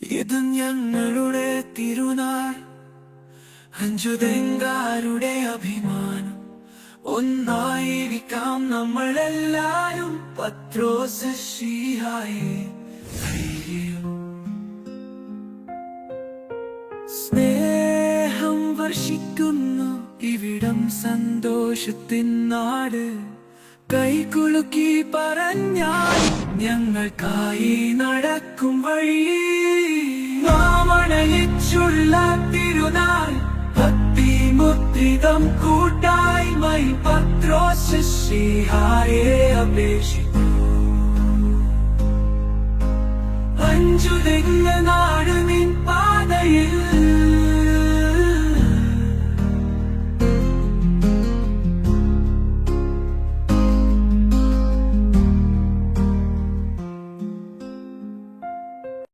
ഇത് ഞങ്ങളുടെ തിരുനാൾ, അഞ്ചുതെങ്കാരുടെ അഭിമാനം. ഒന്നായിരിക്കാം നമ്മളെല്ലാരും, പത്രോസ് ശീഹായെ ധൈര്യം. സ്നേഹം വർഷിക്കുന്നു ഇവിടം, സന്തോഷത്തിൻ നാട്. കൈകുലുക്കി പറഞ്ഞാൽ ഞങ്ങൾക്കായി നടക്കും വഴി. നാമണയിച്ചുള്ള തിരുനാൾ, ഭക്തിമുദ്രിതം കൂട്ടായ്മൈ പത്രോസ് ശീഹായെ അപേക്ഷിക്കൂ. അഞ്ചുതെങ്ങ് നാട് നിൻ പാതയിൽ